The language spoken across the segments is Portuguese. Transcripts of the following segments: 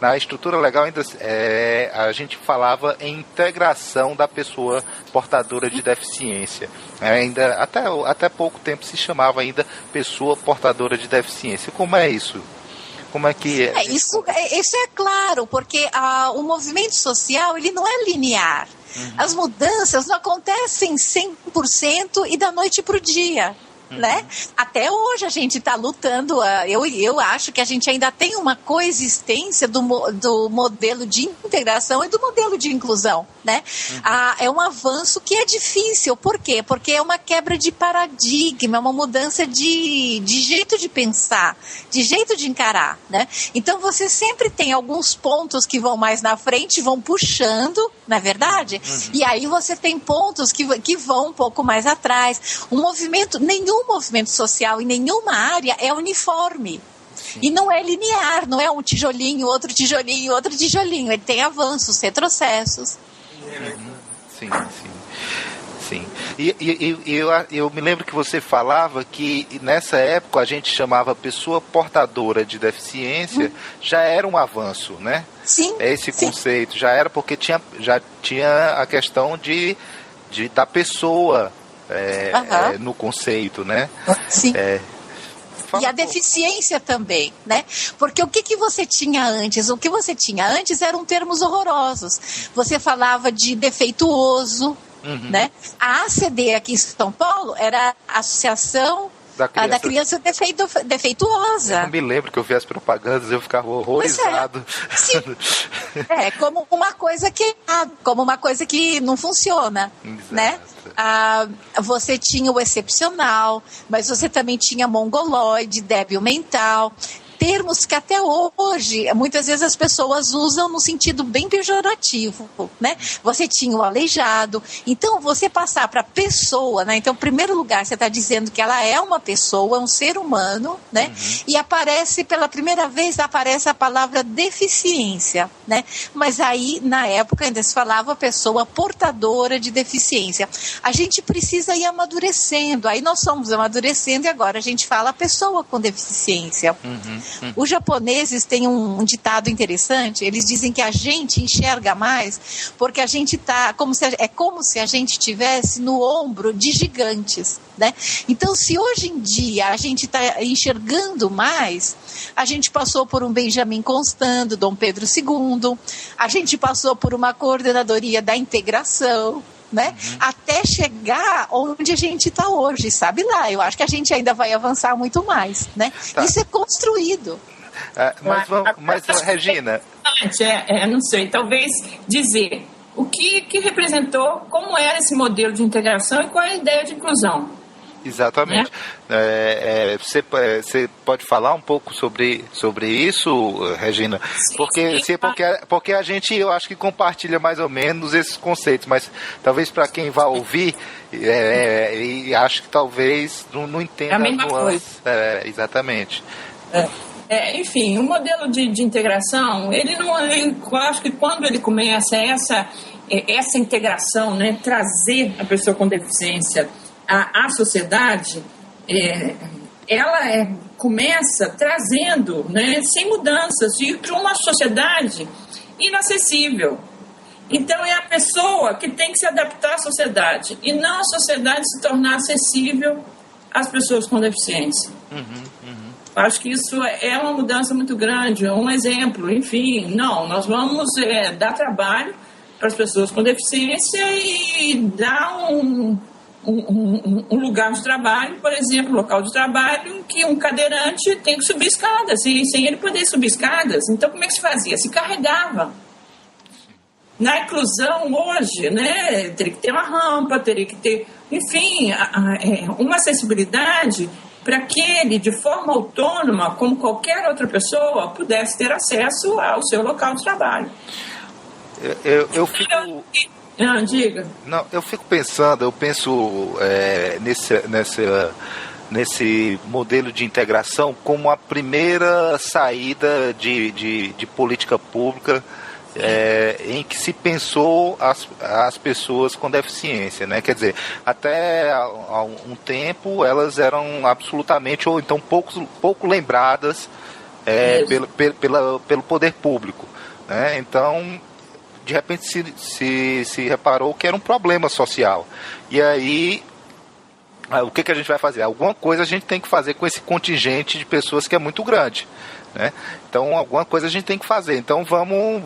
na estrutura legal ainda a gente falava em integração da pessoa portadora de deficiência. Ainda até pouco tempo se chamava ainda pessoa portadora de deficiência. Como é isso? Como é que é? Isso é claro, porque o movimento social ele não é linear. As mudanças não acontecem 100% e da noite para o dia. Né? Até hoje a gente está lutando, eu acho que a gente ainda tem uma coexistência do modelo de integração e do modelo de inclusão, né? É um avanço que é difícil, por quê? Porque é uma quebra de paradigma, é uma mudança de jeito de pensar, de jeito de encarar, né? Então você sempre tem alguns pontos que vão mais na frente, vão puxando, não é verdade? E aí você tem pontos que vão um pouco mais atrás. Nenhum movimento social em nenhuma área é uniforme. Sim. E não é linear, não é um tijolinho, outro tijolinho, outro tijolinho. Ele tem avanços, retrocessos. Sim. E eu me lembro que você falava que nessa época a gente chamava pessoa portadora de deficiência, já era um avanço, né? Sim. Esse conceito já era porque já tinha a questão da pessoa no conceito, né? Sim. E a deficiência também, né? Porque o que você tinha antes? O que você tinha antes eram termos horrorosos. Você falava de defeituoso, né? A ACD aqui em São Paulo era a Associação da Criança Defeituosa. Eu me lembro que eu vi as propagandas e eu ficava horrorizado. Sim. Como uma coisa que não funciona, né? Você tinha o excepcional, mas você também tinha mongoloide, débil mental, termos que até hoje, muitas vezes as pessoas usam no sentido bem pejorativo, né? Você tinha o aleijado, então você passar para pessoa, né? Então, em primeiro lugar, você está dizendo que ela é uma pessoa, é um ser humano, né? E pela primeira vez, aparece a palavra deficiência, né? Mas aí, na época, ainda se falava pessoa portadora de deficiência. A gente precisa ir amadurecendo, aí nós somos amadurecendo e agora a gente fala pessoa com deficiência. Os japoneses têm um ditado interessante, eles dizem que a gente enxerga mais porque a gente está, como se a gente estivesse no ombro de gigantes, né? Então, se hoje em dia a gente está enxergando mais, a gente passou por um Benjamin Constant, do Dom Pedro II, a gente passou por uma coordenadoria da integração, né? Até chegar onde a gente está hoje, sabe lá, eu acho que a gente ainda vai avançar muito mais, né? Tá. Isso é construído. Mas Regina... não sei, talvez dizer o que representou, como era esse modelo de integração e qual é a ideia de inclusão. Exatamente. Você pode falar um pouco sobre isso, Regina? Porque a gente, eu acho que compartilha mais ou menos esses conceitos, mas talvez para quem vai ouvir, e acho que talvez não entenda. É a mesma coisa. Exatamente. Enfim, o modelo de integração, eu acho que quando ele começa essa integração, né, trazer a pessoa com deficiência à sociedade, ela começa trazendo, né, sem mudanças, para uma sociedade inacessível. Então é a pessoa que tem que se adaptar à sociedade e não a sociedade se tornar acessível às pessoas com deficiência. Acho que isso é uma mudança muito grande, é um exemplo. Enfim, nós vamos dar trabalho para as pessoas com deficiência e dar um lugar de trabalho, por exemplo, local de trabalho que um cadeirante tem que subir escadas, sem ele poder subir escadas. Então, como é que se fazia? Se carregava. Na inclusão hoje, né, teria que ter uma rampa, teria que ter, enfim, uma acessibilidade para que ele, de forma autônoma, como qualquer outra pessoa, pudesse ter acesso ao seu local de trabalho. Eu fico... diga. Não, eu penso nesse modelo de integração como a primeira saída de política pública em que se pensou as pessoas com deficiência, né? Quer dizer, até há um tempo elas eram absolutamente ou então pouco lembradas pelo poder público, né? Então, de repente se reparou que era um problema social. E aí, o que a gente vai fazer? Alguma coisa a gente tem que fazer com esse contingente de pessoas que é muito grande, né? Então, alguma coisa a gente tem que fazer. Então, vamos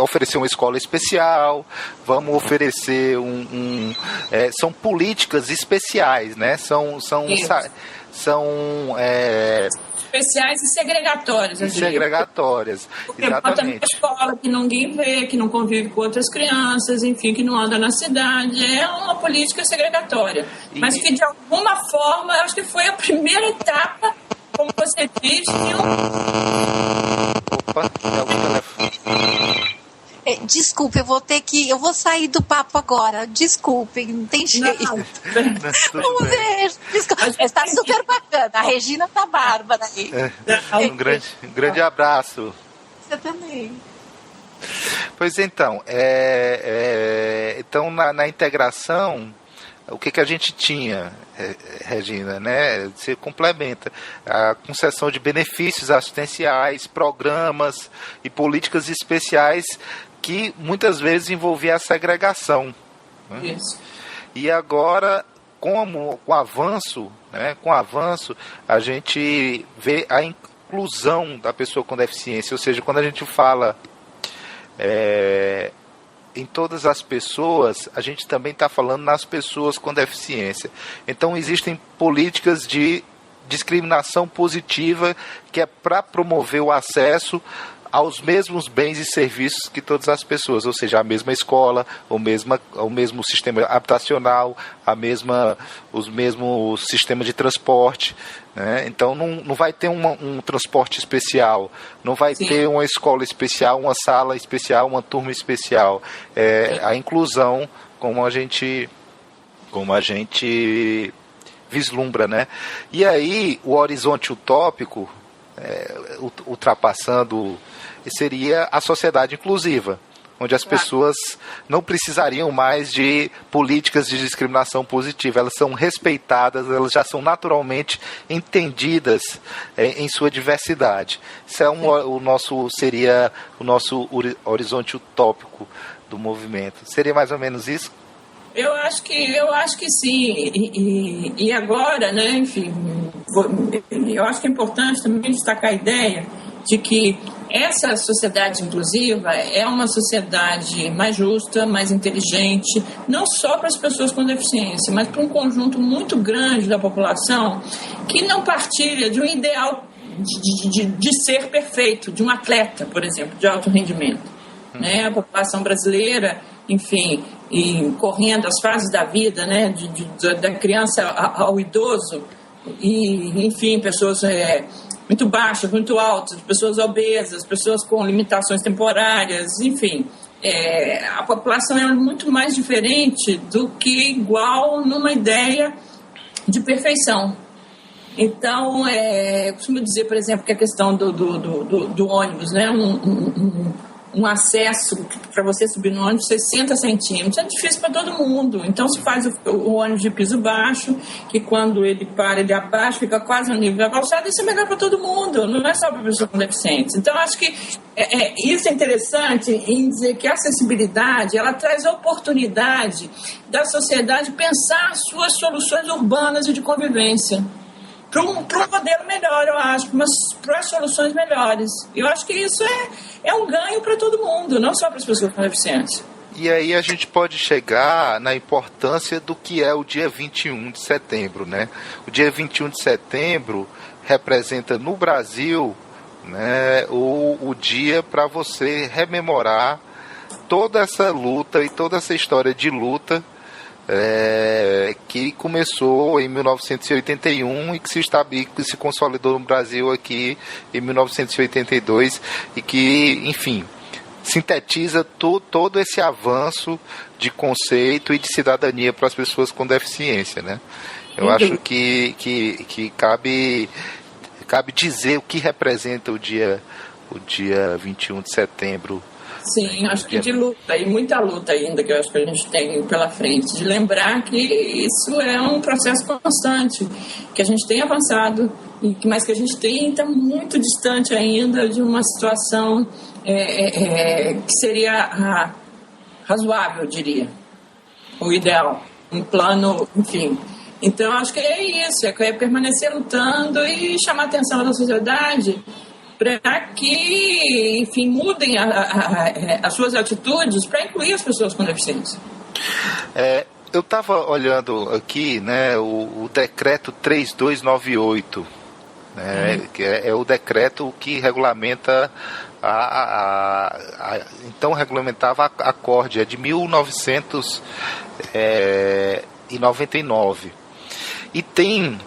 oferecer uma escola especial, vamos oferecer são políticas especiais, né? São especiais e segregatórias. Segregatórias, exatamente. Uma escola que ninguém vê, que não convive com outras crianças, enfim, que não anda na cidade. É uma política segregatória. Mas que, de alguma forma, acho que foi a primeira etapa, como você disse, Opa, tem algum telefone? Desculpe, eu vou sair do papo agora. Desculpe, não tem jeito. Vamos ver. Está super bacana. A Regina tá bárbara aí. Um grande abraço. Você também. Pois então, então na integração, o que a gente tinha, Regina, né? Você complementa a concessão de benefícios assistenciais, programas e políticas especiais que muitas vezes envolvia a segregação. Né? Isso. E agora, com o avanço, né, a gente vê a inclusão da pessoa com deficiência, ou seja, quando a gente fala em todas as pessoas, a gente também está falando nas pessoas com deficiência. Então, existem políticas de discriminação positiva que é para promover o acesso aos mesmos bens e serviços que todas as pessoas, ou seja, a mesma escola, o mesmo sistema habitacional, os mesmos sistemas de transporte, né? Então não vai ter um transporte especial, não vai ter uma escola especial, uma sala especial, uma turma especial. A inclusão, como a gente vislumbra, né? E aí o horizonte utópico, ultrapassando, seria a sociedade inclusiva, onde as pessoas não precisariam mais de políticas de discriminação positiva, elas são respeitadas, elas já são naturalmente entendidas em sua diversidade. Isso seria o nosso horizonte utópico do movimento. Seria mais ou menos isso? Eu acho que sim. E agora, né, enfim, eu acho que é importante também destacar a ideia de que essa sociedade inclusiva é uma sociedade mais justa, mais inteligente, não só para as pessoas com deficiência, mas para um conjunto muito grande da população que não partilha de um ideal de ser perfeito, de um atleta, por exemplo, de alto rendimento. Né? A população brasileira, enfim, correndo as fases da vida, né? Da criança ao idoso, e, enfim, pessoas muito baixas, muito altas, pessoas obesas, pessoas com limitações temporárias, enfim. A população é muito mais diferente do que igual numa ideia de perfeição. Então, eu costumo dizer, por exemplo, que a questão do ônibus, né? Um acesso para você subir no ônibus 60 centímetros. É difícil para todo mundo. Então, se faz o ônibus de piso baixo, que quando ele para, ele abaixa, fica quase no nível da calçada. Isso é melhor para todo mundo, não é só para pessoas com deficiência. Então, acho que isso é interessante em dizer que a acessibilidade, ela traz a oportunidade da sociedade pensar suas soluções urbanas e de convivência. Para um modelo melhor, eu acho, mas para soluções melhores. Eu acho que isso é um ganho para todo mundo, não só para as pessoas com deficiência. E aí a gente pode chegar na importância do que é o dia 21 de setembro, né? O dia 21 de setembro representa no Brasil, né, o dia para você rememorar toda essa luta e toda essa história de luta que começou em 1981 e que se consolidou no Brasil aqui em 1982 e que, enfim, sintetiza todo esse avanço de conceito e de cidadania para as pessoas com deficiência, né? Eu acho que cabe dizer o que representa o dia 21 de setembro. Sim, acho que de luta, e muita luta ainda que eu acho que a gente tem pela frente, de lembrar que isso é um processo constante, que a gente tem avançado mas que a gente tem está muito distante ainda de uma situação que seria razoável, eu diria, o ideal, um plano, enfim. Então, acho que é isso, é permanecer lutando e chamar a atenção da sociedade para que, enfim, mudem as suas atitudes para incluir as pessoas com deficiência. Eu estava olhando aqui, né, o decreto 3298, né, que é o decreto que regulamenta então regulamentava a CORD, é de 1999. E tem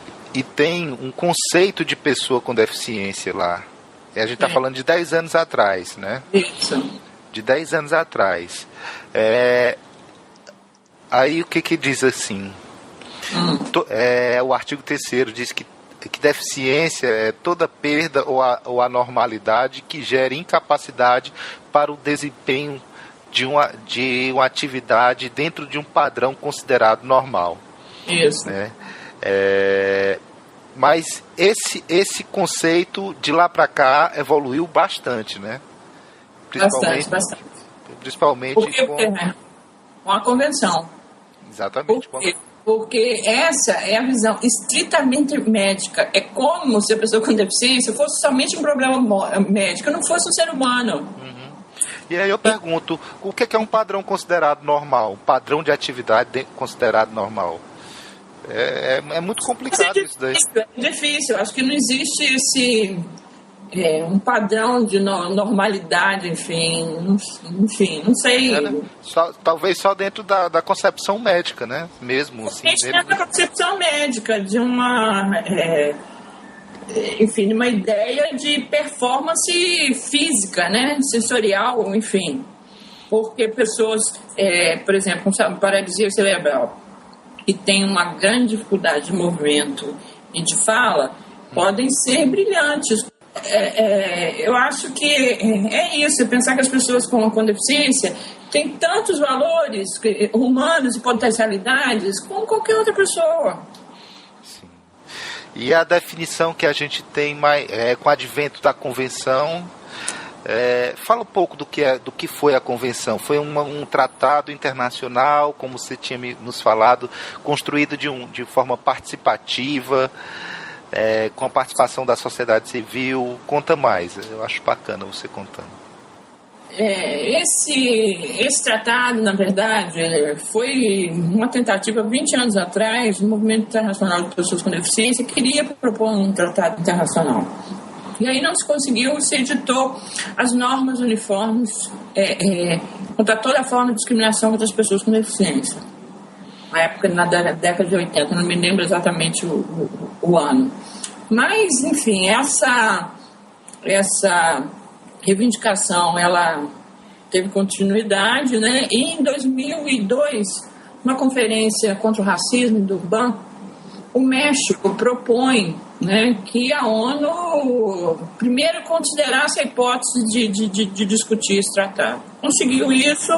um conceito de pessoa com deficiência lá. A gente está falando de 10 anos atrás, né? Isso. De 10 anos atrás. Aí o que diz assim? O artigo 3º diz que deficiência é toda perda ou anormalidade que gere incapacidade para o desempenho de uma atividade dentro de um padrão considerado normal. Isso. Né? Mas esse conceito de lá para cá evoluiu bastante, né? Bastante. Principalmente com a convenção. Exatamente. Porque essa é a visão estritamente médica. É como se a pessoa com deficiência fosse somente um problema médico, não fosse um ser humano. E aí eu pergunto, o que é um padrão considerado normal? Um padrão de atividade considerado normal? É muito complicado isso daí. É difícil. Acho que não existe um padrão de normalidade, enfim, não sei. Talvez só dentro da concepção médica, né? Mesmo assim. Dentro da concepção médica, de uma ideia de performance física, né? Sensorial, enfim. Porque pessoas, por exemplo, com paralisia cerebral, e tem uma grande dificuldade de movimento e de fala, podem ser brilhantes. Eu acho que é isso, pensar que as pessoas com deficiência têm tantos valores humanos e potencialidades como qualquer outra pessoa. Sim. E a definição que a gente tem com o advento da convenção, fala um pouco do que foi a convenção. Foi um tratado internacional, como você tinha nos falado, construído de forma participativa, com a participação da sociedade civil. Conta mais, eu acho bacana você contando. Esse tratado, na verdade, foi uma tentativa 20 anos atrás. O Movimento Internacional de Pessoas com Deficiência queria propor um tratado internacional. E aí não se conseguiu, se editou as normas uniformes contra toda forma de discriminação contra as pessoas com deficiência. Na época, na década de 80, não me lembro exatamente o ano. Mas, enfim, essa reivindicação, ela teve continuidade, né? E em 2002, uma conferência contra o racismo do Durban, o México propõe, né, que a ONU primeiro considerasse a hipótese de discutir esse tratado. Conseguiu isso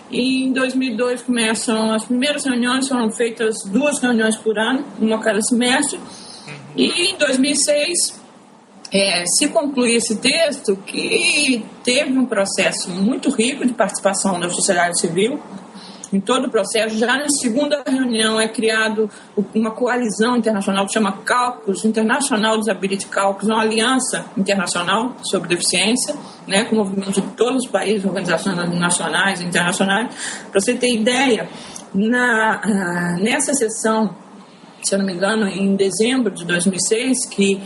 e em 2002 começam as primeiras reuniões, foram feitas 2 reuniões por ano, uma cada semestre, e em 2006 se conclui esse texto, que teve um processo muito rico de participação da sociedade civil em todo o processo. Já na segunda reunião é criado uma coalizão internacional que chama Caucus, International Disability Caucus, uma aliança internacional sobre deficiência, né, com o movimento de todos os países, organizações nacionais e internacionais. Para você ter ideia, nessa sessão, se eu não me engano, em dezembro de 2006, que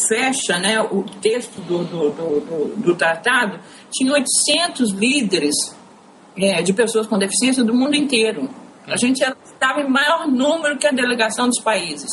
fecha, né, o texto do tratado, tinha 800 líderes de pessoas com deficiência do mundo inteiro. A gente estava em maior número que a delegação dos países.